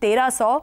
1300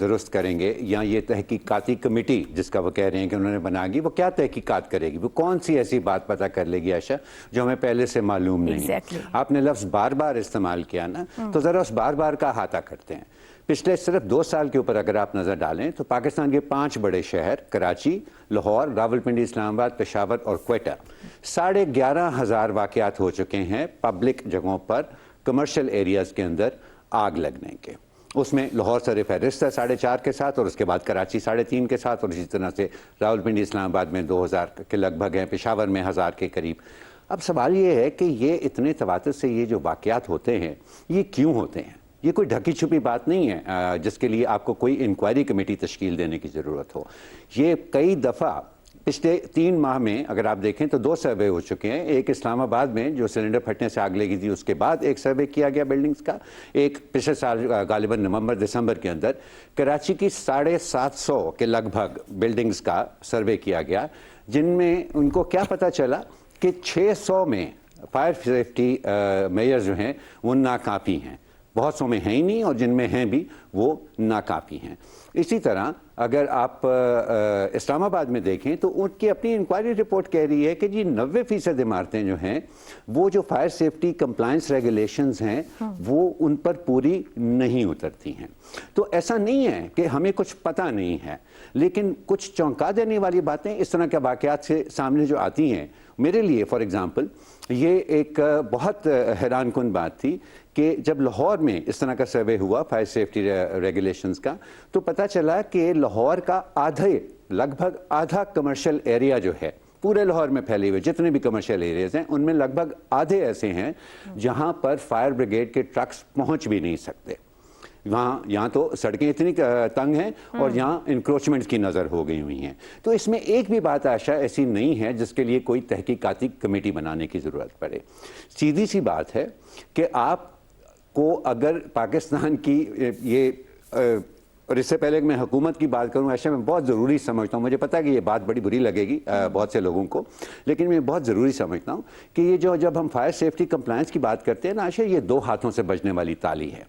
درست کریں گے یا یہ تحقیقاتی کمیٹی جس کا وہ کہہ رہے ہیں کہ انہوں نے بنا گی وہ کیا تحقیقات کرے گی, وہ کون سی ایسی بات پتہ کر لے گی عائشہ جو ہمیں پہلے سے معلوم نہیں. آپ نے لفظ بار بار استعمال کیا نا, تو ذرا اس بار بار کا احاطہ کرتے ہیں. پچھلے صرف 2 سال کے اوپر اگر آپ نظر ڈالیں تو پاکستان کے 5 بڑے شہر کراچی, لاہور, راولپنڈی, اسلام آباد, پشاور اور کوئٹہ 11,500 واقعات ہو چکے ہیں پبلک جگہوں پر کمرشل ایریاز کے اندر آگ لگنے کے. اس میں لاہور سر فہرست ہے 4.5 کے ساتھ, اور اس کے بعد کراچی 3.5 کے ساتھ, اور اسی طرح سے راولپنڈی, اسلام آباد میں 2,000 کے لگ بھگ ہیں, پشاور میں 1,000 کے قریب. اب سوال یہ ہے کہ یہ اتنے تواتر سے یہ جو واقعات ہوتے ہیں یہ کیوں ہوتے ہیں؟ یہ کوئی ڈھکی چھپی بات نہیں ہے جس کے لیے آپ کو کوئی انکوائری کمیٹی تشکیل دینے کی ضرورت ہو. یہ کئی دفعہ پچھلے 3 ماہ میں اگر آپ دیکھیں تو 2 سروے ہو چکے ہیں. ایک اسلام آباد میں جو سلنڈر پھٹنے سے آگ لگی تھی اس کے بعد ایک سروے کیا گیا بلڈنگز کا. ایک پچھلے سال غالباً نومبر دسمبر کے اندر کراچی کی 750 کے لگ بھگ بلڈنگز کا سروے کیا گیا, جن میں ان کو کیا پتہ چلا کہ 600 میں فائر سیفٹی میئر جو ہیں وہ ناکافی ہیں. بہت سو میں ہیں ہی نہیں, اور جن میں ہیں بھی وہ ناکافی ہیں. اسی طرح اگر آپ اسلام آباد میں دیکھیں تو ان کی اپنی انکوائری رپورٹ کہہ رہی ہے کہ جی 90% عمارتیں جو ہیں وہ جو فائر سیفٹی کمپلائنس ریگولیشنز ہیں وہ ان پر پوری نہیں اترتی ہیں. تو ایسا نہیں ہے کہ ہمیں کچھ پتہ نہیں ہے, لیکن کچھ چونکا دینے والی باتیں اس طرح کے واقعات سے سامنے جو آتی ہیں, میرے لیے فار ایگزامپل یہ ایک بہت حیران کن بات تھی کہ جب لاہور میں اس طرح کا سروے ہوا فائر سیفٹی ریگولیشنز کا, تو پتہ چلا کہ لاہور کا لگ بھگ آدھا کمرشل ایریا جو ہے پورے لاہور میں پھیلے ہوئے جتنے بھی کمرشل ایریاز ہیں ان میں لگ بھگ آدھے ایسے ہیں جہاں پر فائر بریگیڈ کے ٹرکس پہنچ بھی نہیں سکتے. یہاں تو سڑکیں اتنی تنگ ہیں اور یہاں انکروچمنٹ کی نظر ہو گئی ہوئی ہیں. تو اس میں ایک بھی بات عائشہ ایسی نہیں ہے جس کے لیے کوئی تحقیقاتی کمیٹی بنانے کی ضرورت پڑے. سیدھی سی بات ہے کہ آپ کو اگر پاکستان کی یہ اور اس سے پہلے کہ میں حکومت کی بات کروں عائشہ, میں بہت ضروری سمجھتا ہوں, مجھے پتا کہ یہ بات بڑی بری لگے گی بہت سے لوگوں کو, لیکن میں بہت ضروری سمجھتا ہوں کہ یہ جب ہم فائر سیفٹی کمپلائنس کی بات کرتے ہیں نا عائشہ, یہ 2 ہاتھوں سے بجنے والی تالی ہے,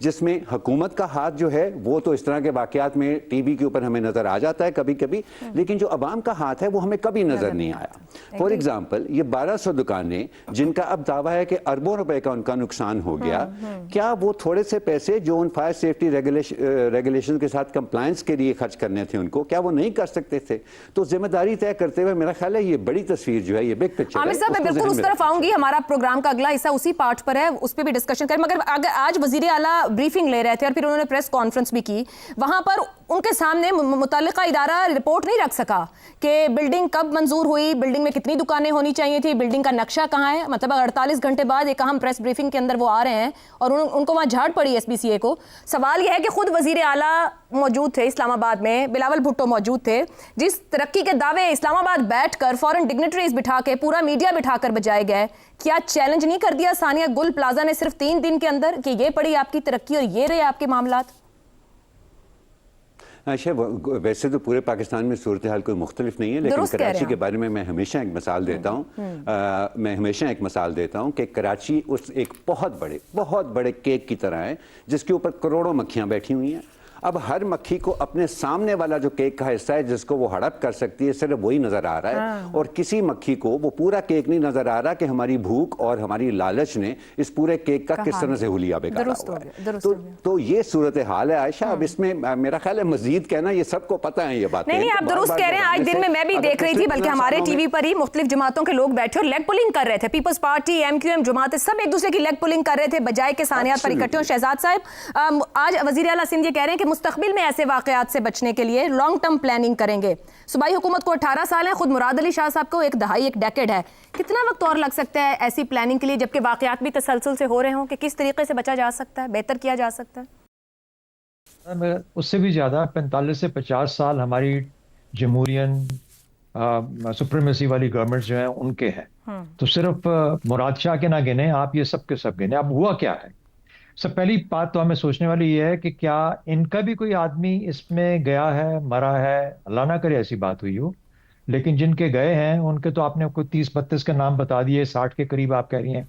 جس میں حکومت کا ہاتھ جو ہے وہ تو اس طرح کے واقعات میں ٹی وی کے اوپر ہمیں نظر آ جاتا ہے کبھی کبھی, لیکن جو عوام کا ہاتھ ہے وہ ہمیں کبھی نظر نہیں آیا. فار ایگزامپل یہ 1200 دکانیں جن کا اب دعویٰ ہے کہ اربوں روپے کا ان کا نقصان ہو گیا, کیا وہ تھوڑے سے پیسے جو ان فائر سیفٹی ریگولیشن کے ساتھ کمپلائنس کے لیے خرچ کرنے تھے ان کو, کیا وہ نہیں کر سکتے تھے؟ تو ذمہ داری طے کرتے ہوئے میرا خیال ہے یہ بڑی تصویر جو ہے, یہ بگ پکچر ہے. عامر صاحب میں بالکل اس طرف آؤں گی, ہمارا پروگرام کا اگلا حصہ اسی پارٹ پر ہے, اس پہ بھی ڈسکشن کریں. مگر اگر آج وزیر اعلیٰ بریفنگ لے رہے تھے اور پھر انہوں نے پریس کانفرنس بھی کی, وہاں پر ان کے سامنے متعلقہ ادارہ رپورٹ نہیں رکھ سکا کہ بلڈنگ کب منظور ہوئی, بلڈنگ میں کتنی دکانیں ہونی چاہیے تھی, بلڈنگ کا نقشہ کہاں ہے. مطلب 48 گھنٹے بعد ایک اہم پریس بریفنگ کے اندر وہ آ رہے ہیں اور ان کو وہاں جھاڑ پڑی ایس پی سی اے کو. سوال یہ ہے کہ خود وزیر اعلیٰ موجود تھے اسلام آباد میں, بلاول بھٹو موجود تھے, جس ترقی کے دعوے اسلام آباد بیٹھ کر فورن ڈگنیٹریز بٹھا کے پورا میڈیا بٹھا کر بجائے گئے, کیا چیلنج نہیں کر دیا ثانیہ گل پلازا نے صرف 3 دن کے اندر کہ یہ پڑی آپ کی ترقی اور یہ رہے آپ کے معاملات؟ عائشہ ویسے تو پورے پاکستان میں صورتحال کوئی مختلف نہیں ہے, لیکن کراچی کے بارے میں ہمیشہ ایک مثال دیتا ہوں کہ کراچی اس ایک بہت بڑے کیک کی طرح ہے جس کے اوپر کروڑوں مکھیاں بیٹھی ہوئی ہیں. اب ہر مکھی کو اپنے سامنے والا جو کیک کا حصہ ہے جس کو وہ ہڑپ کر سکتی ہے صرف وہی نظر آ رہا ہے, اور کسی مکھی کو وہ پورا کیک نہیں نظر آ رہا کہ ہماری بھوک اور ہماری لالچ نے اس پورے کیک کا کس طرح سے حلیہ بگاڑا ہوا ہے. تو یہ صورتحال ہے عائشہ. اب اس میں میرا خیال ہے مزید کہنا, یہ سب کو پتہ ہے یہ باتیں. نہیں آپ درست کہہ رہے ہیں. آج دن میں بھی دیکھ رہی تھی, بلکہ ہمارے ٹی وی پر ہی مختلف جماعتوں کے لوگ بیٹھے اور لیگ پولنگ کر رہے تھے. Peoples Party, M Q M جماعتیں سب ایک دوسرے کی لیگ پولنگ کر رہے تھے بجائے کہ ثانیات پر اکٹھے ہوں. شہزاد صاحب, آج وزیر اعلیٰ سندھ یہ کہہ رہے ہیں کہ مستقبل میں ایسے واقعات سے بچنے کے لیے لانگ ٹرم پلاننگ کریں گے. صوبائی حکومت کو 18 سال ہیں, خود مراد علی شاہ صاحب کو 1 دہائی 1 ڈیکیڈ ہے. کتنا وقت اور لگ سکتا ہے ایسی پلاننگ کے لیے جبکہ واقعات بھی تسلسل سے ہو رہے ہوں, کہ کس طریقے سے بچا جا سکتا ہے, بہتر کیا جا سکتا ہے؟ اس سے بھی زیادہ 45 سے 50 سال ہماری جمہورین سپریمیسی والی گورنمنٹ جو ہیں ان کے ہیں. تو صرف مراد شاہ کے نہ گنے, آپ یہ سب کے سب گنے. اب ہوا کیا ہے؟ سب پہلی بات تو ہمیں سوچنے والی یہ ہے کہ کیا ان کا بھی کوئی آدمی اس میں گیا ہے, مرا ہے؟ اللہ نہ کرے ایسی بات ہوئی ہو, لیکن جن کے گئے ہیں ان کے تو آپ نے کوئی 30-32 کا نام بتا دیے, 60 کے قریب آپ کہہ رہی ہیں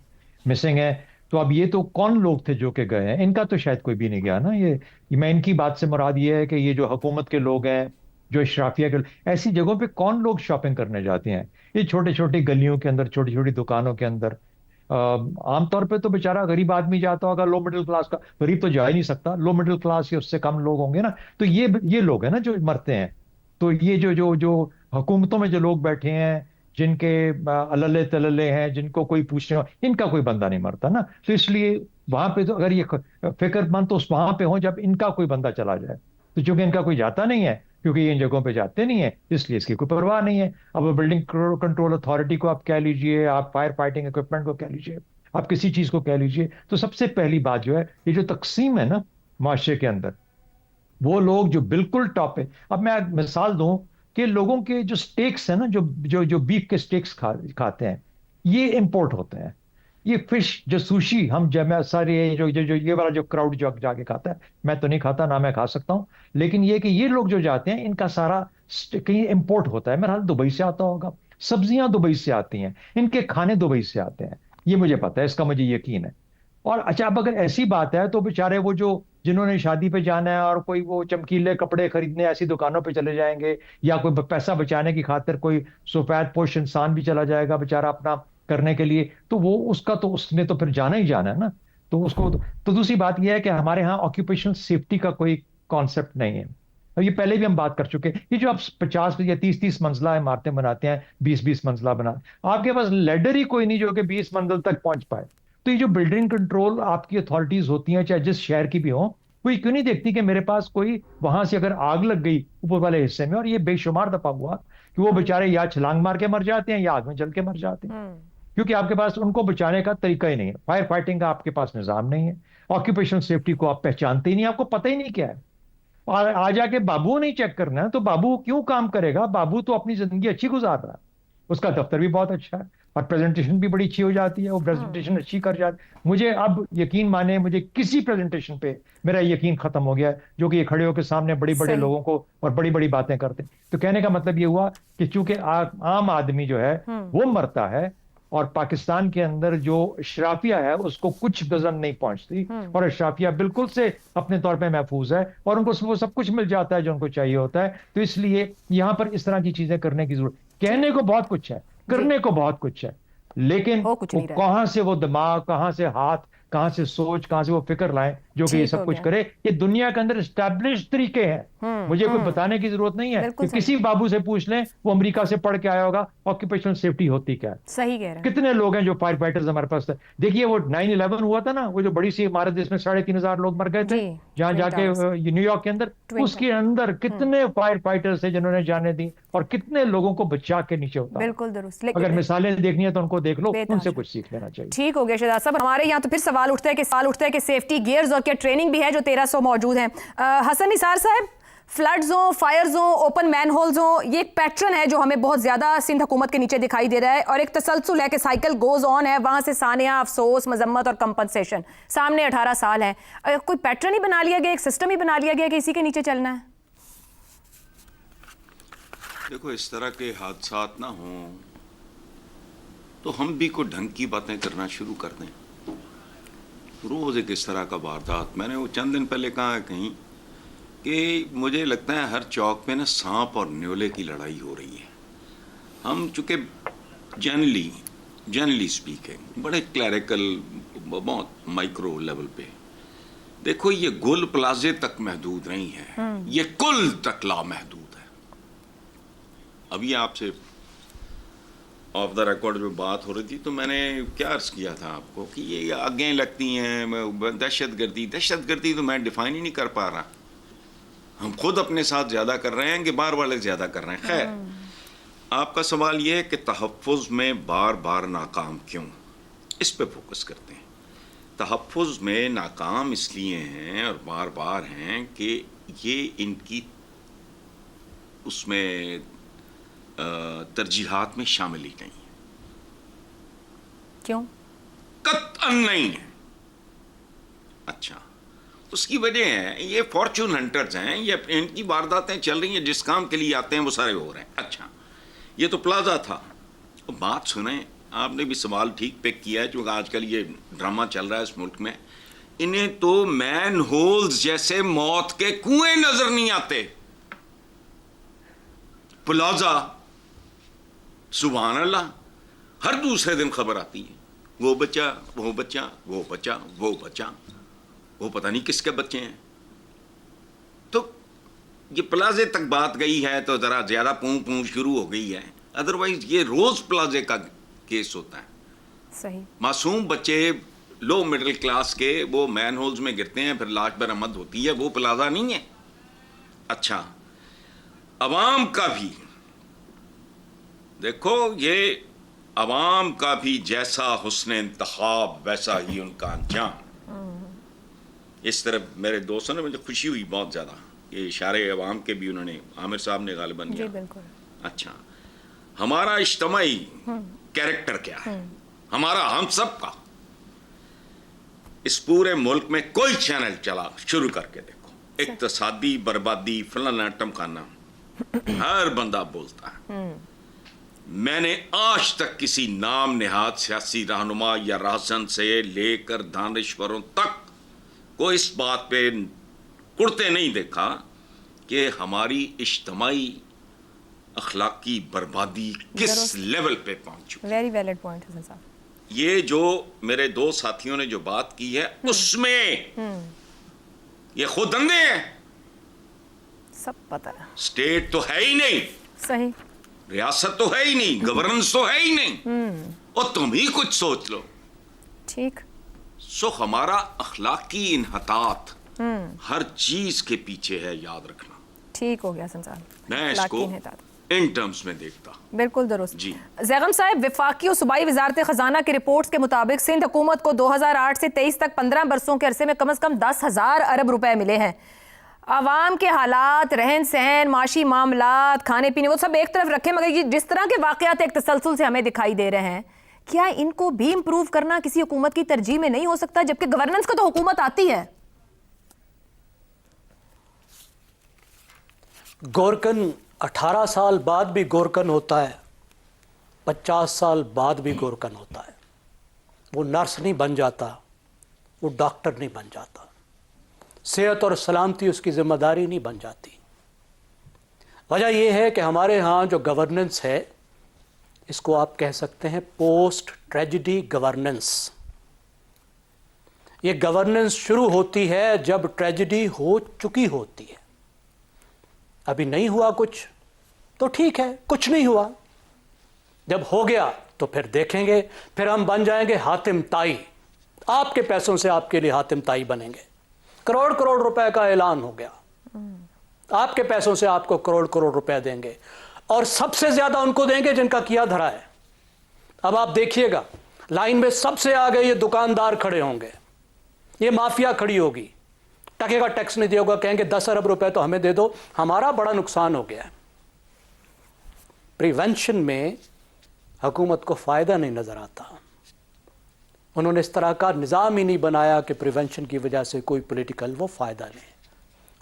مسنگ ہیں. تو اب یہ تو کون لوگ تھے جو کہ گئے ہیں؟ ان کا تو شاید کوئی بھی نہیں گیا نا. یہ میں ان کی بات سے مراد یہ ہے کہ یہ جو حکومت کے لوگ ہیں، جو اشرافیہ کے ایسی جگہوں پہ کون لوگ شاپنگ کرنے جاتے ہیں؟ یہ چھوٹے چھوٹی گلیوں کے اندر، چھوٹی چھوٹی دکانوں کے اندر. عام طور پہ تو بیچارہ غریب آدمی جاتا ہوگا، لو مڈل کلاس کا. غریب تو جا ہی نہیں سکتا، لو مڈل کلاس یا اس سے کم لوگ ہوں گے نا. تو یہ لوگ ہیں نا جو مرتے ہیں. تو یہ جو حکومتوں میں جو لوگ بیٹھے ہیں، جن کے اللہ تللے ہیں، جن کو کوئی پوچھنے، ان کا کوئی بندہ نہیں مرتا نا. تو اس لیے وہاں پہ تو اگر یہ فکر مند تو وہاں پہ ہوں جب ان کا کوئی بندہ چلا جائے. تو چونکہ ان کا کوئی جاتا نہیں ہے، کیونکہ یہ ان جگہوں پہ جاتے نہیں ہیں، اس لیے اس کی کوئی پرواہ نہیں ہے. اب بلڈنگ کنٹرول اتھارٹی کو آپ کہہ لیجئے، آپ فائر فائٹنگ اکوپمنٹ کو کہہ لیجئے، آپ کسی چیز کو کہہ لیجئے. تو سب سے پہلی بات جو ہے، یہ جو تقسیم ہے نا معاشرے کے اندر، وہ لوگ جو بالکل ٹاپ ہے. اب میں مثال دوں کہ لوگوں کے جو سٹیکس ہیں نا، جو بیف کے سٹیکس کھاتے ہیں، یہ امپورٹ ہوتے ہیں. یہ فش جو سوشی ہم سارے جو یہ والا جو کراؤڈ جو جا کے کھاتا ہے، میں تو نہیں کھاتا، نہ میں کھا سکتا ہوں. لیکن یہ کہ یہ لوگ جو جاتے ہیں، ان کا سارا کہیں امپورٹ ہوتا ہے. میرا حال دبئی سے آتا ہوگا، سبزیاں دبئی سے آتی ہیں، ان کے کھانے دبئی سے آتے ہیں. یہ مجھے پتا ہے، اس کا مجھے یقین ہے. اور اچھا، اب اگر ایسی بات ہے تو بیچارے وہ جنہوں نے شادی پہ جانا ہے اور کوئی وہ چمکیلے کپڑے خریدنے ایسی دکانوں پہ چلے جائیں گے، یا کوئی پیسہ بچانے کی خاطر کوئی سفید پوش انسان بھی چلا جائے گا بیچارہ اپنا کرنے کے لیے، تو وہ اس نے تو پھر جانا ہی جانا ہے نا. تو اس کو تو دوسری بات یہ ہے کہ ہمارے ہاں آکوپیشنل سیفٹی کا کوئی کانسیپٹ نہیں ہے. اور یہ پہلے بھی ہم بات کر چکے. یہ جو آپ 50 یا 30 منزلہ عمارتیں بناتے ہیں، 20 منزلہ بناتے ہیں، آپ کے پاس لیڈر ہی کوئی نہیں جو کہ 20 منزل تک پہنچ پائے. تو یہ جو بلڈنگ کنٹرول آپ کی اتھارٹیز ہوتی ہیں، چاہے جس شہر کی بھی ہوں، وہ کیوں نہیں دیکھتی کہ میرے پاس کوئی وہاں سے اگر آگ لگ گئی اوپر والے حصے میں، اور یہ بے شمار دفعہ ہوا کہ وہ بیچارے یا چھلانگ مار کے مر جاتے ہیں یا آگ میں جل کے مر جاتے ہیں، کیونکہ آپ کے پاس ان کو بچانے کا طریقہ ہی نہیں ہے. فائر فائٹنگ کا آپ کے پاس نظام نہیں ہے. آکوپیشنل سیفٹی کو آپ پہچانتے ہی نہیں، آپ کو پتہ ہی نہیں کیا ہے. اور آ جا کے بابو نہیں چیک کرنا ہے تو بابو کیوں کام کرے گا؟ بابو تو اپنی زندگی اچھی گزار رہا ہے، اس کا دفتر بھی بہت اچھا ہے، اور پریزنٹیشن بھی بڑی اچھی ہو جاتی ہے، وہ پریزنٹیشن اچھی کر جاتی ہے. مجھے اب یقین مانے، مجھے کسی پریزنٹیشن پہ میرا یقین ختم ہو گیا ہے، جو کہ یہ کھڑے ہو کے سامنے بڑے بڑے لوگوں کو اور بڑی بڑی باتیں کرتے. تو کہنے کا مطلب یہ ہوا کہ چونکہ عام آدمی جو ہے وہ مرتا ہے، اور پاکستان کے اندر جو اشرافیہ ہے اس کو کچھ گزن نہیں پہنچتی، اور اشرافیہ بالکل سے اپنے طور پہ محفوظ ہے، اور ان کو وہ سب کچھ مل جاتا ہے جو ان کو چاہیے ہوتا ہے. تو اس لیے یہاں پر اس طرح کی چیزیں کرنے کی ضرورت. کہنے کو بہت کچھ ہے، کرنے کو بہت کچھ ہے، لیکن وہ کہاں سے وہ دماغ، کہاں سے ہاتھ، کہاں سے سوچ، کہاں سے وہ فکر لائیں جو کہ یہ سب کچھ کرے. یہ دنیا کے اندر اسٹیبلش طریقے ہیں، مجھے کوئی بتانے کی ضرورت نہیں ہے. کہ کسی بابو سے پوچھ لیں، وہ امریکہ سے پڑھ کے آیا ہوگا آکوپیشنل سیفٹی ہوتی کیا ہے. صحیح کہہ رہے ہیں. کتنے لوگ ہیں جو فائر فائٹرز ہمارے پاس. دیکھیے وہ 9/11 ہوا تھا نا، وہ جو بڑی سی عمارت جس میں 3,500 لوگ مر گئے تھے، جہاں جا کے نیو یارک کے اندر، اس کے اندر کتنے فائر فائٹرز تھے جنہوں نے جانیں دی، اور کتنے لوگوں کو بچا کے نیچے اتارا. بالکل درست. اگر مثالیں دیکھنی ہے تو ان کو دیکھ لو، ان سے کچھ سیکھ لینا چاہیے. ٹھیک ہو گیا شہزاد صاحب. ہمارے یہاں تو پھر سوال اٹھتا ہے کہ سیفٹی گیئرز اور کیا ٹریننگ بھی ہے جو 1300 موجود ہیں. حسن نثار صاحب، فلڈز ہوں، فائرز ہوں، اوپن مین ہولز ہوں، یہ ایک پیٹرن ہے جو ہمیں بہت زیادہ سندھ حکومت کے نیچے دکھائی دے رہا ہے، اور ایک تسلسل ہے کہ سائیکل گوز آن ہے، وہاں سے ثانیہ، افسوس، مذمت اور کمپنسیشن. سامنے 18 سال ہیں. کوئی پیٹرن ہی بنا لیا گیا، ایک سسٹم ہی بنا لیا گیا کہ اسی کے نیچے چلنا ہے؟ دیکھو، اس طرح کے حادثات نہ ہوں تو ہم بھی کوئی ڈھنگ کی باتیں کرنا شروع کر دیں. روز ایک اس طرح کا واردات. میں نے وہ چند دن پہلے کہا کہیں کہ مجھے لگتا ہے ہر چوک پہ نا سانپ اور نیولے کی لڑائی ہو رہی ہے. ہم چونکہ جنرلی اسپیکنگ بڑے کلیریکل، بہت مائکرو لیول پہ، دیکھو یہ گل پلازے تک محدود نہیں ہے، یہ کل تک لامحدود ہے. ابھی آپ سے آف دا ریکارڈ میں بات ہو رہی تھی تو میں نے کیا عرض کیا تھا آپ کو کہ یہ آگیں لگتی ہیں. دہشت گردی تو میں ڈیفائن ہی نہیں کر پا رہا. ہم خود اپنے ساتھ زیادہ کر رہے ہیں کہ بار والے زیادہ کر رہے ہیں. خیر، آپ کا سوال یہ ہے کہ تحفظ میں بار بار ناکام کیوں، اس پہ فوکس کرتے ہیں. تحفظ میں ناکام اس لیے ہیں اور بار بار ہیں کہ یہ ان کی اس میں ترجیحات میں شامل ہی نہیں ہے. کیوں؟ قطعاً نہیں ہے. اچھا، اس کی وجہ ہے یہ فارچون ہنٹرز ہیں، یہ ان کی وارداتیں چل رہی ہیں، جس کام کے لیے آتے ہیں وہ سارے ہو رہے ہیں. اچھا، یہ تو پلازا تھا. بات سنیں، آپ نے بھی سوال ٹھیک پک کیا ہے، چونکہ آج کل یہ ڈرامہ چل رہا ہے اس ملک میں. انہیں تو مین ہولز جیسے موت کے کنویں نظر نہیں آتے. پلازا، سبحان اللہ، ہر دوسرے دن خبر آتی ہے، وہ بچہ، وہ بچہ، وہ بچہ، وہ بچہ، وہ پتہ نہیں کس کے بچے ہیں. تو یہ پلازے تک بات گئی ہے تو ذرا زیادہ پوں شروع ہو گئی ہے. ادروائز یہ روز پلازے کا کیس ہوتا ہے. صحیح. معصوم بچے لو مڈل کلاس کے وہ مین ہولز میں گرتے ہیں، پھر لاش برآمد ہوتی ہے. وہ پلازا نہیں ہے. اچھا، عوام کا بھی دیکھو، یہ عوام کا بھی جیسا حسن انتخاب ویسا ہی ان کا انجام. اس طرح میرے دوستوں نے، مجھے خوشی ہوئی بہت زیادہ، یہ اشارے عوام کے بھی انہوں نے، عامر صاحب نے غالباً جی بالکل. اچھا، ہمارا اجتماعی کیریکٹر کیا ہے ہمارا، ہم سب کا؟ اس پورے ملک میں کوئی چینل چلا شروع کر کے دیکھو، اقتصادی بربادی فلانا ٹمکانا، ہر بندہ بولتا ہے. میں نے آج تک کسی نام نہاد سیاسی رہنما یا راہزن سے لے کر دانشوروں تک کو اس بات پہ کڑتے نہیں دیکھا کہ ہماری اجتماعی اخلاقی بربادی کس لیول پہ پہنچ چکی. ویری ویلڈ پوائنٹ حسن صاحب. یہ جو میرے دو ساتھیوں نے جو بات کی ہے اس میں یہ خود اندھے ہیں. سب پتہ ہے. اسٹیٹ تو ہے ہی نہیں. صحیح. ریاست تو ہے ہی نہیں، گورننس تو ہے ہی نہیں، اور تم ہی کچھ سوچ لو. ٹھیک. سو ہمارا اخلاقی انحطاط ہر چیز کے پیچھے ہے، یاد رکھنا. ٹھیک ہو گیا حسن صاحب. میں اس کو ان ٹرمز میں دیکھتا. بالکل درست. جی زیغم صاحب، وفاقی و صوبائی وزارت خزانہ کی رپورٹس کے مطابق سندھ حکومت کو 2008 سے 23 تک 15 برسوں کے عرصے میں کم از کم 10,000 ارب روپے ملے ہیں. عوام کے حالات، رہن سہن، معاشی معاملات، کھانے پینے، وہ سب ایک طرف رکھیں، مگر یہ جس طرح کے واقعات ایک تسلسل سے ہمیں دکھائی دے رہے ہیں، کیا ان کو بھی امپروو کرنا کسی حکومت کی ترجیح میں نہیں ہو سکتا؟ جبکہ گورننس کو تو حکومت آتی ہے. گورکن 18 سال بعد بھی گورکن ہوتا ہے، 50 سال بعد بھی گورکن ہوتا ہے. وہ نرس نہیں بن جاتا، وہ ڈاکٹر نہیں بن جاتا، صحت اور سلامتی اس کی ذمہ داری نہیں بن جاتی. وجہ یہ ہے کہ ہمارے ہاں جو گورننس ہے، اس کو آپ کہہ سکتے ہیں پوسٹ ٹریجڈی گورننس. یہ گورننس شروع ہوتی ہے جب ٹریجڈی ہو چکی ہوتی ہے. ابھی نہیں ہوا کچھ تو ٹھیک ہے، کچھ نہیں ہوا. جب ہو گیا تو پھر دیکھیں گے، پھر ہم بن جائیں گے حاتم طائی. آپ کے پیسوں سے آپ کے لیے حاتم طائی بنیں گے. کروڑ کروڑ روپے کا اعلان ہو گیا، آپ کے پیسوں سے آپ کو کروڑ کروڑ روپے دیں گے، اور سب سے زیادہ ان کو دیں گے جن کا کیا دھرا ہے. اب آپ دیکھیے گا، لائن میں سب سے آگے یہ دکاندار کھڑے ہوں گے، یہ مافیا کھڑی ہوگی، ٹکے کا ٹیکس نہیں دے ہوگا، کہیں گے 10 ارب روپے تو ہمیں دے دو، ہمارا بڑا نقصان ہو گیا ہے. پریونشن میں حکومت کو فائدہ نہیں نظر آتا. انہوں نے اس طرح کا نظام ہی نہیں بنایا کہ پریونشن کی وجہ سے کوئی پولیٹیکل وہ فائدہ نہیں.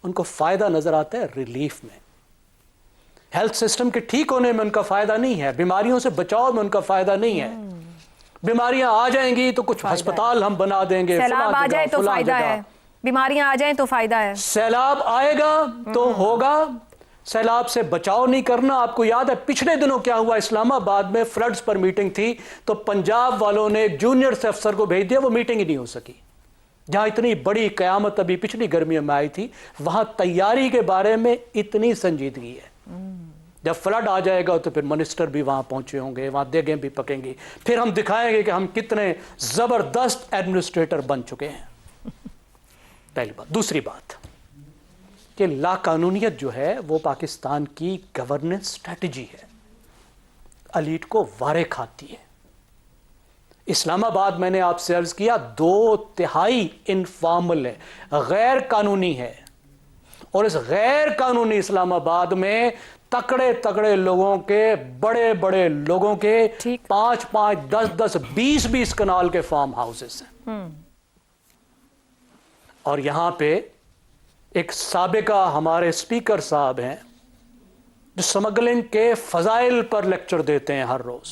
ان کو فائدہ نظر آتا ہے ریلیف میں، ہیلتھ سسٹم کے ٹھیک ہونے میں ان کا فائدہ نہیں ہے، بیماریوں سے بچاؤ میں ان کا فائدہ نہیں ہے. بیماریاں آ جائیں گی تو کچھ ہسپتال ہم بنا دیں گے، سیلاب آ جائے تو فائدہ ہے، بیماریاں آ جائیں تو فائدہ ہے. سیلاب آئے گا تو ہوگا، سیلاب سے بچاؤ نہیں کرنا. آپ کو یاد ہے پچھلے دنوں کیا ہوا؟ اسلام آباد میں فلڈز پر میٹنگ تھی تو پنجاب والوں نے ایک جونیئر سے افسر کو بھیج دیا، وہ میٹنگ ہی نہیں ہو سکی. جہاں اتنی بڑی قیامت ابھی پچھلی گرمیوں میں آئی تھی، وہاں تیاری کے بارے میں اتنی سنجیدگی ہے. جب فلڈ آ جائے گا تو پھر منسٹر بھی وہاں پہنچے ہوں گے، وہاں دیگیں بھی پکیں گی، پھر ہم دکھائیں گے کہ ہم کتنے زبردست ایڈمنسٹریٹر بن چکے ہیں. پہلی بات. دوسری بات کہ لا قانونیت جو ہے وہ پاکستان کی گورننس سٹریٹجی ہے، الیٹ کو وارے کھاتی ہے. اسلام آباد میں نے آپ سے عرض کیا 2/3 انفارمل ہے، غیر قانونی ہے، اور اس غیر قانونی اسلام آباد میں تکڑے تکڑے لوگوں کے، بڑے بڑے لوگوں کے 5-5 10-10 20-20 کنال کے فارم ہاؤسز ہیں. اور یہاں پہ ایک سابقہ ہمارے اسپیکر صاحب ہیں جو سمگلنگ کے فضائل پر لیکچر دیتے ہیں ہر روز.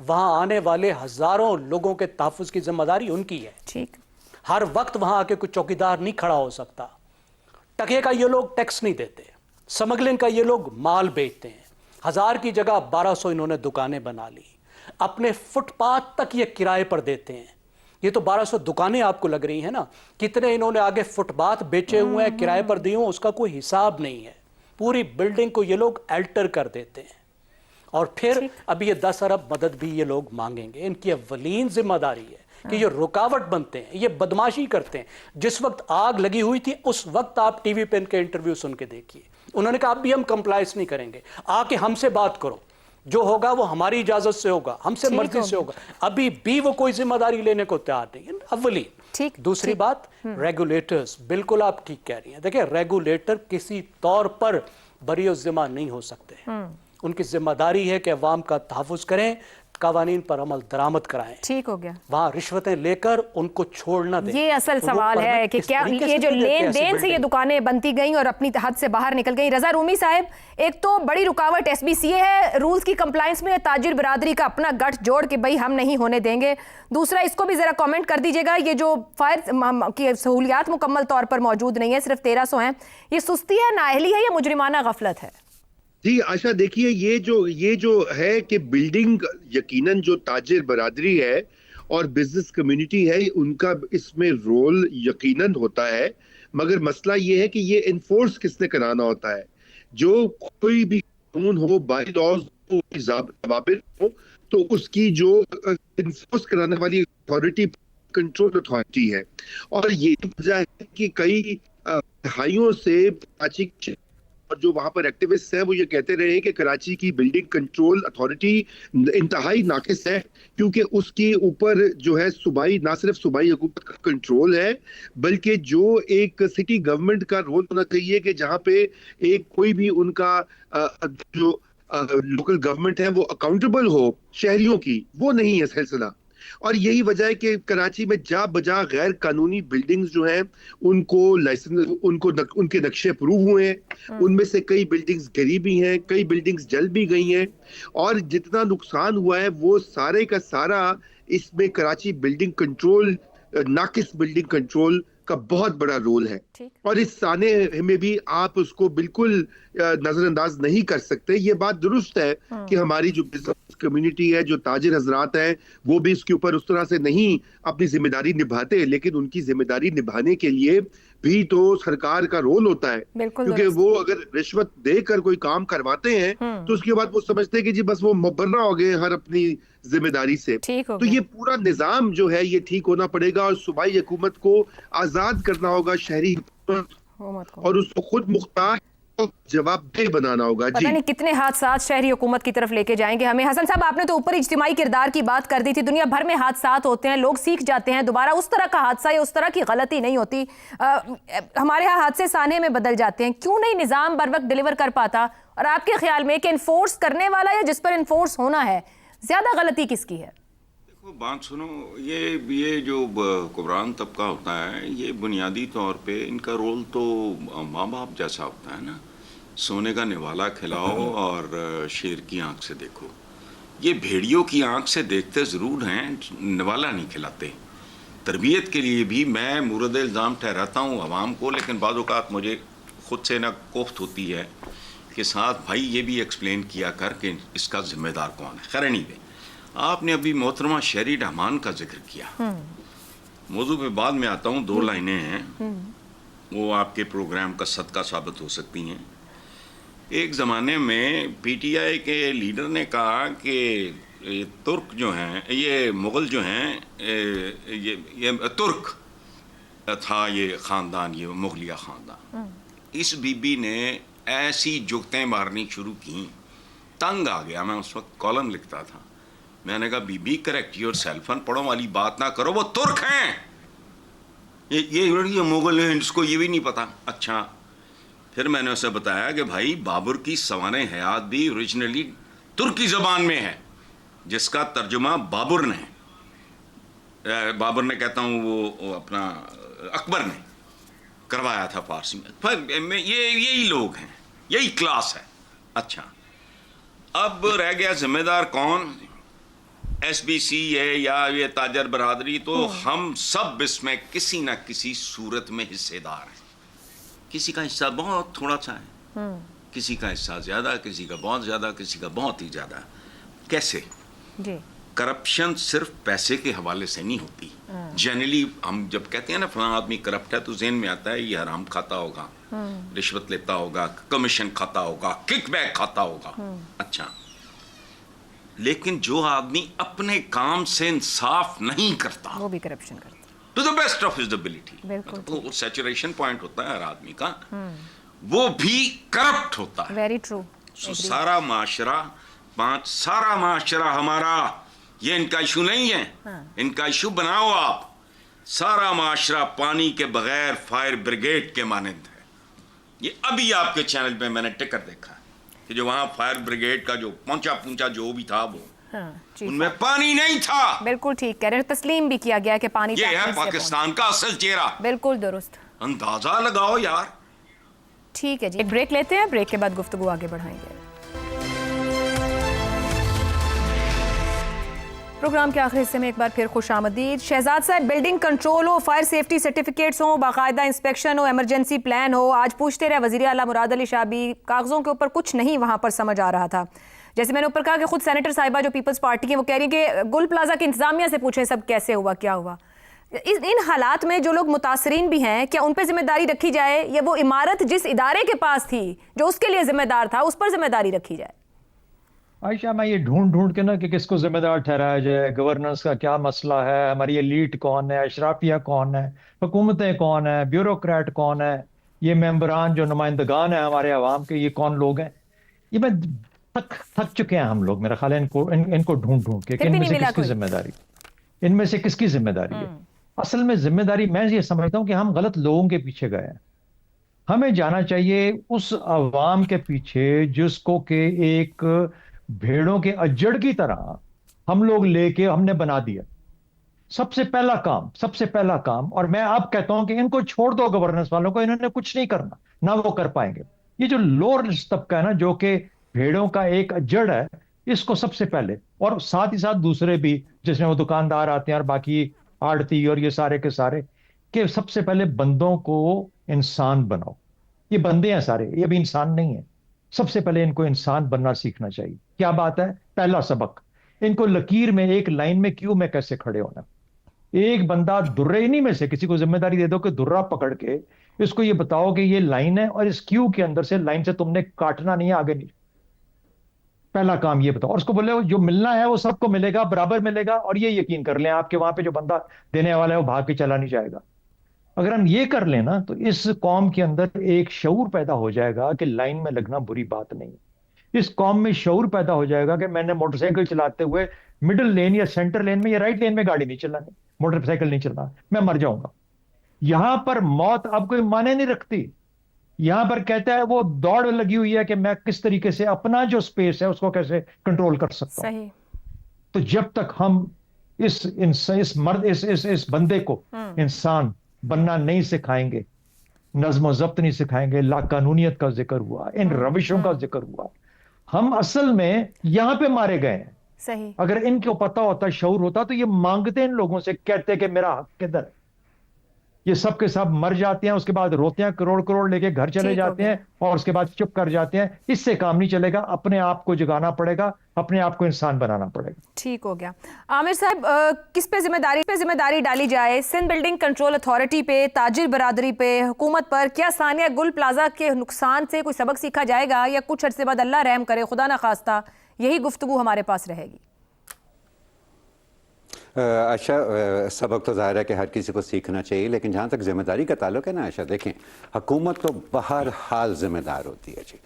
وہاں آنے والے ہزاروں لوگوں کے تحفظ کی ذمہ داری ان کی ہے. ٹھیک. ہر وقت وہاں آ کے کوئی چوکیدار نہیں کھڑا ہو سکتا. ٹکے کا یہ لوگ ٹیکس نہیں دیتے, سمگلنگ کا یہ لوگ مال بیچتے ہیں. 1000 کی جگہ 1200 انہوں نے دکانیں بنا لی. اپنے فٹ پاتھ تک یہ کرائے پر دیتے ہیں. یہ تو 1200 دکانیں آپ کو لگ رہی ہیں نا, کتنے انہوں نے آگے فٹ پاتھ بیچے ہوئے ہیں, کرائے پر دیے ہوں, اس کا کوئی حساب نہیں ہے. پوری بلڈنگ کو یہ لوگ الٹر کر دیتے ہیں. اور پھر اب یہ 10 ارب مدد بھی یہ لوگ مانگیں گے. ان کی اولین ذمہ داری ہے کہ یہ رکاوٹ بنتے ہیں, یہ بدماشی کرتے ہیں. جس وقت آگ لگی ہوئی تھی اس وقت آپ ٹی وی پہ ان کے انٹرویو سن کے دیکھیے, انہوں نے کہا اب بھی ہم کمپلائنس نہیں کریں گے, آ کے ہم سے بات کرو, جو ہوگا وہ ہماری اجازت سے ہوگا, ہم سے مرضی سے ہوگا. ابھی بھی وہ کوئی ذمہ داری لینے کو تیار نہیں ہے. اولین. دوسری بات, ریگولیٹرز, بالکل آپ ٹھیک کہہ رہی ہیں. دیکھیں ریگولیٹر کسی طور پر بری و ذمہ نہیں ہو سکتے. ان کی ذمہ داری ہے کہ عوام کا تحفظ کریں, قوانین پر عمل درآمد کرائیں. ٹھیک ہو گیا. وہاں رشوتیں لے کر ان کو چھوڑنا دیں. یہ اصل سوال ہے کہ کیا یہ جو لین دین سے یہ دکانیں بنتی گئیں اور اپنی حد سے باہر نکل گئیں. رضا رومی صاحب, ایک تو بڑی رکاوٹ ایس بی سی اے ہے رولز کی کمپلائنس میں, تاجر برادری کا اپنا گٹھ جوڑ کے بھئی ہم نہیں ہونے دیں گے. دوسرا, اس کو بھی ذرا کامنٹ کر دیجئے گا, یہ جو فائر کی سہولیات مکمل طور پر موجود نہیں ہے, صرف 1300 ہیں, یہ سستی ہے, نااہلی ہے یا مجرمانہ غفلت ہے؟ جی عائشہ, دیکھیے یہ جو ہے کہ بلڈنگ یقیناً جو تاجر برادری ہے اور بزنس کمیونٹی ہے ان کا اس میں رول یقیناً ہوتا ہے, مگر مسئلہ یہ ہے کہ یہ انفورس کس نے کرانا ہوتا ہے. جو کوئی بھی قانون ہو, بائی لاز ہو, ضوابط ہو, تو اس کی جو انفورس کرانے والی اتھارٹی کنٹرول اتھارٹی ہے. اور یہ وجہ ہے کہ کئی دہائیوں سے کراچی اور جو وہاں پر ایکٹیوسٹ ہیں وہ یہ کہتے رہے ہیں کہ کراچی کی بلڈنگ کنٹرول اتھارٹی انتہائی ناقص ہے, کیونکہ اس کی اوپر جو ہے صوبائی, نہ صرف صوبائی حکومت کا کنٹرول ہے بلکہ جو ایک سٹی گورنمنٹ کا رول ہونا چاہیے کہ جہاں پہ ایک کوئی بھی ان کا جو لوکل گورنمنٹ ہے وہ اکاؤنٹیبل ہو شہریوں کی, وہ نہیں ہے سلسلہ. اور یہی وجہ ہے کہ کراچی میں جا بجا غیر قانونی بلڈنگز جو ہیں ان کو لائسنس, ان کے نقشے اپروو ہوئے ہیں, ان میں سے کئی بلڈنگز گری بھی ہیں, کئی بلڈنگز جل بھی گئی ہیں, اور جتنا نقصان ہوا ہے وہ سارے کا سارا اس میں کراچی بلڈنگ کنٹرول, ناقص بلڈنگ کنٹرول کا بہت بڑا رول ہے. اور اس سانے میں بھی آپ اس کو بالکل نظر انداز نہیں کر سکتے. یہ بات درست ہے کہ ہماری جو بزنس کمیونٹی ہے, جو تاجر حضرات ہیں, وہ بھی اس کے اوپر اس طرح سے نہیں اپنی ذمہ داری نبھاتے, لیکن ان کی ذمہ داری نبھانے کے لیے بھی تو سرکار کا رول ہوتا ہے, کیونکہ وہ اگر رشوت دے کر کوئی کام کرواتے ہیں تو اس کے بعد وہ سمجھتے ہیں کہ جی بس وہ مبرہ ہو گئے ہر اپنی ذمہ داری سے. تو یہ پورا نظام جو ہے یہ ٹھیک ہونا پڑے گا, اور صوبائی حکومت کو آزاد کرنا ہوگا شہری حکومت, اور اس کو خود مختار جواب دہ بنانا ہوگا. پتہ نہیں کتنے حادثات شہری حکومت کی طرف لے کے جائیں گے ہمیں. حسن صاحب, آپ نے تو اوپر اجتماعی کردار کی بات کر دی تھی. دنیا بھر میں حادثات ہوتے ہیں, لوگ سیکھ جاتے ہیں, دوبارہ اس طرح کا حادثہ یا اس طرح کی غلطی نہیں ہوتی. ہمارے ہاں حادثے سانے میں بدل جاتے ہیں. کیوں نہیں نظام بر وقت ڈیلیور کر پاتا؟ اور آپ کے خیال میں کہ انفورس کرنے والا یا جس پر انفورس ہونا ہے, زیادہ غلطی کس کی ہے؟ دیکھو بات سنو, یہ جو حکمران طبقہ ہوتا ہے یہ بنیادی طور پہ ان کا رول تو ماں باپ جیسا ہوتا ہے نا, سونے کا نوالا کھلاؤ اور شیر کی آنکھ سے دیکھو. یہ بھیڑیوں کی آنکھ سے دیکھتے ضرور ہیں, نوالا نہیں کھلاتے. تربیت کے لیے بھی میں مورد الزام ٹھہراتا ہوں عوام کو, لیکن بعض اوقات مجھے خود سے نہ کوفت ہوتی ہے کہ ساتھ بھائی یہ بھی ایکسپلین کیا کر کہ اس کا ذمہ دار کون ہے. خیر نہیں, آپ نے ابھی محترمہ شہری رحمان کا ذکر کیا, موضوع پہ بعد میں آتا ہوں. 2 لائنیں ہیں, وہ آپ کے پروگرام کا صدقہ ثابت ہو سکتی ہیں. ایک زمانے میں پی ٹی آئی کے لیڈر نے کہا کہ ترک جو ہیں, یہ مغل جو ہیں, یہ ترک تھا یہ خاندان, یہ مغلیہ خاندان. اس بی بی نے ایسی جگتیں مارنی شروع کی, تنگ آ گیا. میں اس وقت کالم لکھتا تھا, میں نے کہا بی بی کریکٹ یور سیلف, پڑھوں والی بات نہ کرو, وہ ترک ہیں, یہ مغل ہیں, اس کو یہ بھی نہیں پتا. اچھا, پھر میں نے اسے بتایا کہ بھائی بابر کی سوانح حیات بھی اوریجنلی ترکی زبان میں ہے, جس کا ترجمہ بابر نے کہتا ہوں وہ اپنا اکبر نے کروایا تھا فارسی میں. پھر یہی لوگ ہیں, یہی کلاس ہے. اچھا, اب رہ گیا ذمہ دار کون؟ ایس بی سی ہے یا یہ تاجر برادری، تو ہم سب اس میں کسی نہ کسی صورت میں حصے دار ہیں. کسی کا حصہ بہت تھوڑا سا ہے، کسی کا حصہ زیادہ، کسی کا بہت زیادہ، کسی کا بہت ہی زیادہ. کیسے؟ جی کرپشن صرف پیسے کے حوالے سے نہیں ہوتی. جنرلی ہم جب کہتے ہیں نا فلاں آدمی کرپٹ ہے تو ذہن میں آتا ہے یہ حرام کھاتا ہوگا، رشوت لیتا ہوگا، کمیشن کھاتا ہوگا، کک بیک کھاتا ہوگا. اچھا، لیکن جو آدمی اپنے کام سے انصاف نہیں کرتا، وہ بھی کرپشن کرتا to the best of his ability, بالکل سیچوریشن پوائنٹ ہوتا ہے ہر آدمی کا، وہ بھی کرپٹ ہوتا ہے. Very true. سارا معاشرہ ہمارا، یہ ان کا ایشو نہیں ہے، ان کا ایشو بناؤ آپ. سارا معاشرہ پانی کے بغیر فائر بریگیڈ کے مانند ہے. یہ ابھی آپ کے چینل پہ میں نے ٹکر دیکھا کہ جو وہاں فائر بریگیڈ کا جو پونچا جو بھی تھا وہ ان میں پانی نہیں تھا. بالکل ٹھیک کہہ رہے ہیں. تسلیم بھی کیا گیا کہ پانی یہ ہے پاکستان کا اصل چہرہ. بالکل درست. اندازہ لگاؤ یار. ٹھیک ہے جی، ایک بریک لیتے ہیں، بریک کے بعد گفتگو آگے بڑھائیں گے. پروگرام کے آخری حصے میں ایک بار پھر خوش آمدید. شہزاد صاحب، بلڈنگ کنٹرول ہو، فائر سیفٹی سرٹیفکیٹس ہوں، باقاعدہ انسپیکشن ہو، ایمرجنسی پلان ہو، آج پوچھتے رہے وزیر اعلیٰ مراد علی شاہ بھی کاغذوں کے اوپر کچھ نہیں وہاں پر سمجھ آ رہا تھا. جیسے میں نے اوپر کہا کہ خود سینیٹر صاحبہ جو پیپلز پارٹی کی، وہ کہہ رہی ہیں کہ گل پلازا کی انتظامیہ سے پوچھیں سب کیسے ہوا، کیا ہوا. ان حالات میں جو لوگ متاثرین بھی ہیں، کیا ان پہ ذمہ داری رکھی جائے یا وہ عمارت جس ادارے کے پاس تھی جو اس کے لیے ذمہ دار تھا اس پر ذمہ داری رکھی جائے؟ عائشہ، میں یہ ڈھونڈ کے نا کہ کس کو ذمہ دار ٹھہرایا جائے، گورننس کا کیا مسئلہ ہے، ہماری ایلیٹ کون ہے، اشرافیہ کون ہے، حکومتیں کون ہیں، بیوروکریٹ کون ہے، یہ ممبران جو نمائندگان ہیں ہمارے عوام کے، یہ کون لوگ ہیں. یہ میں تھک چکے ہیں ہم لوگ، میرا خیال ہے ان کو ڈھونڈ کے کہ ان میں سے کس کی ذمہ داری، ان میں سے کس کی ذمہ داری ہے. اصل میں ذمہ داری میں یہ سمجھتا ہوں کہ ہم غلط لوگوں کے پیچھے گئے ہیں. ہمیں جانا چاہیے اس عوام کے پیچھے جس کو کہ ایک بھیڑوں کے اجڑ کی طرح ہم لوگ لے کے ہم نے بنا دیا. سب سے پہلا کام، اور میں اب کہتا ہوں کہ ان کو چھوڑ دو گورننس والوں کو، انہوں نے کچھ نہیں کرنا، نہ وہ کر پائیں گے. یہ جو لوور طبقہ ہے نا، جو کہ بھیڑوں کا ایک اجڑ ہے، اس کو سب سے پہلے، اور ساتھ ہی ساتھ دوسرے بھی جس میں وہ دکاندار آتے ہیں اور باقی آڑتی اور یہ سارے کے سارے، کہ سب سے پہلے بندوں کو انسان بناؤ. یہ بندے ہیں سارے، یہ بھی انسان نہیں ہیں. سب سے پہلے ان کو انسان بننا سیکھنا چاہیے. کیا بات ہے؟ پہلا سبق، ان کو لکیر میں ایک لائن میں کیوں میں کیسے کھڑے ہونا. ایک بندہ درے میں سے کسی کو ذمہ داری دے دو کہ درہ پکڑ کے اس کو یہ بتاؤ کہ یہ لائن ہے اور اس کیو کے اندر سے لائن سے تم نے کاٹنا نہیں ہے، آگے نہیں. پہلا کام یہ بتاؤ، اور اس کو بولے جو ملنا ہے وہ سب کو ملے گا، برابر ملے گا. اور یہ یقین کر لیں آپ کے وہاں پہ جو بندہ دینے والا ہے وہ بھاگ کے چلا نہیں جائے گا. اگر ہم یہ کر لیں نا تو اس قوم کے اندر ایک شعور پیدا ہو جائے گا کہ لائن میں لگنا بری بات نہیں. اس قوم میں شعور پیدا ہو جائے گا کہ میں نے موٹر سائیکل چلاتے ہوئے مڈل لین یا سینٹر لین میں یا رائٹ لین میں گاڑی نہیں چلانی، موٹر سائیکل نہیں چلنا، میں مر جاؤں گا. یہاں پر موت اب کوئی معنی نہیں رکھتی. یہاں پر کہتا ہے وہ دوڑ لگی ہوئی ہے کہ میں کس طریقے سے اپنا جو سپیس ہے اس کو کیسے کنٹرول کر سکتا ہوں. تو جب تک ہم اس بندے کو انسان بننا نہیں سکھائیں گے، نظم و ضبط نہیں سکھائیں گے، لا قانونیت کا ذکر ہوا، ان روشوں کا ذکر ہوا، ہم اصل میں یہاں پہ مارے گئے ہیں. صحیح. اگر ان کو پتا ہوتا، شعور ہوتا، تو یہ مانگتے ان لوگوں سے، کہتے کہ میرا حق کدھر. یہ سب کے سب مر جاتے ہیں، اس کے بعد روتے ہیں، کروڑ لے کے گھر چلے جاتے ہیں اور اس کے بعد چپ کر جاتے ہیں. اس سے کام نہیں چلے گا، اپنے آپ کو جگانا پڑے گا، اپنے آپ کو انسان بنانا پڑے گا. ٹھیک ہو گیا. عامر صاحب، کس پہ ذمہ داری ڈالی جائے؟ سندھ بلڈنگ کنٹرول اتھارٹی پہ، تاجر برادری پہ، حکومت پر؟ کیا ثانیہ گل پلازا کے نقصان سے کوئی سبق سیکھا جائے گا یا کچھ عرصے بعد اللہ رحم کرے خدا نہ خواستہ یہی گفتگو ہمارے پاس رہے گی؟ عائشہ، سبق تو ظاہر ہے کہ ہر کسی کو سیکھنا چاہیے، لیکن جہاں تک ذمہ داری کا تعلق ہے نا عائشہ، دیکھیں حکومت تو بہرحال ذمہ دار ہوتی ہے. جی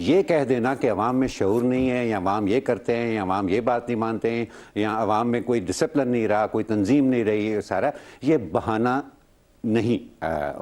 یہ کہہ دینا کہ عوام میں شعور نہیں ہے، یا عوام یہ کرتے ہیں، یا عوام یہ بات نہیں مانتے ہیں، یا عوام میں کوئی ڈسپلن نہیں رہا، کوئی تنظیم نہیں رہی، سارا یہ بہانہ نہیں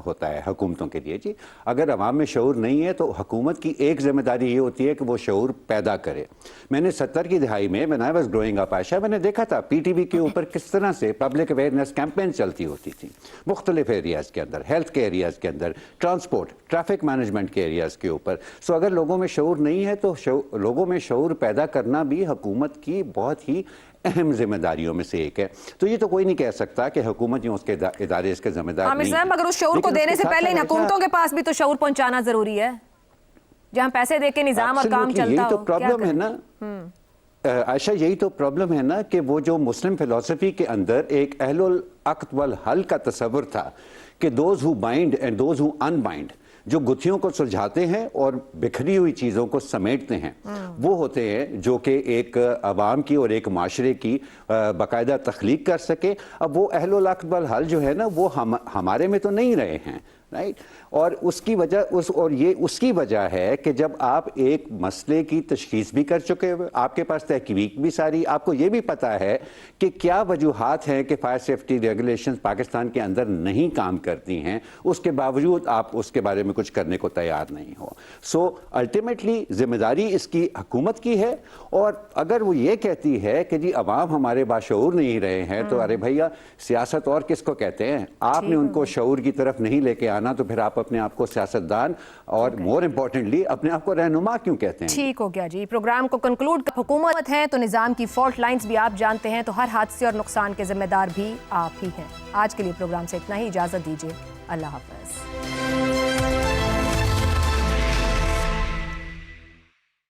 ہوتا ہے حکومتوں کے لیے. جی اگر عوام میں شعور نہیں ہے تو حکومت کی ایک ذمہ داری یہ ہوتی ہے کہ وہ شعور پیدا کرے. میں نے 70 کی دہائی میں when I was growing up عائشہ، میں نے دیکھا تھا پی ٹی وی کے اوپر کس طرح سے پبلک اویئرنیس کیمپین چلتی ہوتی تھی مختلف ایریاز کے اندر، ہیلتھ کے ایریاز کے اندر، ٹرانسپورٹ، ٹریفک مینجمنٹ کے ایریاز کے اوپر. سو اگر لوگوں میں شعور نہیں ہے تو لوگوں میں شعور پیدا کرنا بھی حکومت کی بہت ہی اہم ذمہ داریوں میں سے ایک ہے. تو یہ تو کوئی نہیں کہہ سکتا کہ حکومت جو اس کے ادارے اس کے ذمہ دار نہیں ہیں. مگر اس شعور کو دینے سے پہلے ان حکومتوں کے پاس بھی تو شعور پہنچانا ضروری ہے, جہاں پیسے دے کے نظام اور کام چلتا ہو. یہی تو پرابلم ہے نا عائشہ, یہی تو پرابلم ہے نا کہ وہ جو مسلم فلسفی کے اندر ایک اہل العقد والحل کا تصور تھا کہ those who bind and those who unbind, جو گتھیوں کو سلجھاتے ہیں اور بکھری ہوئی چیزوں کو سمیٹتے ہیں, وہ ہوتے ہیں جو کہ ایک عوام کی اور ایک معاشرے کی باقاعدہ تخلیق کر سکے. اب وہ اہل العقد والحل جو ہے نا وہ ہمارے میں تو نہیں رہے ہیں, رائٹ. اور اس کی وجہ یہ اس کی وجہ ہے کہ جب آپ ایک مسئلے کی تشخیص بھی کر چکے ہوئے, آپ کے پاس تحقیق بھی ساری, آپ کو یہ بھی پتا ہے کہ کیا وجوہات ہیں کہ فائر سیفٹی ریگولیشنز پاکستان کے اندر نہیں کام کرتی ہیں, اس کے باوجود آپ اس کے بارے میں کچھ کرنے کو تیار نہیں ہو. سو الٹیمیٹلی ذمہ داری اس کی حکومت کی ہے. اور اگر وہ یہ کہتی ہے کہ جی عوام ہمارے باشعور نہیں رہے ہیں, تو ارے بھیا سیاست اور کس کو کہتے ہیں؟ آپ نے ان کو شعور کی طرف نہیں لے کے آنا, تو پھر آپ اپنے آپ کو سیاستدان اور مور امپورٹنٹلی اپنے آپ کو رہنما کیوں کہتے ہیں؟ ٹھیک ہو گیا جی. پروگرام کو کنکلوڈ, حکومت ہے تو نظام کی فالٹ لائنز بھی آپ جانتے ہیں, تو ہر حادثے اور نقصان کے ذمہ دار بھی آپ ہی ہیں. آج کے لیے پروگرام سے اتنا ہی, اجازت دیجیے, اللہ حافظ.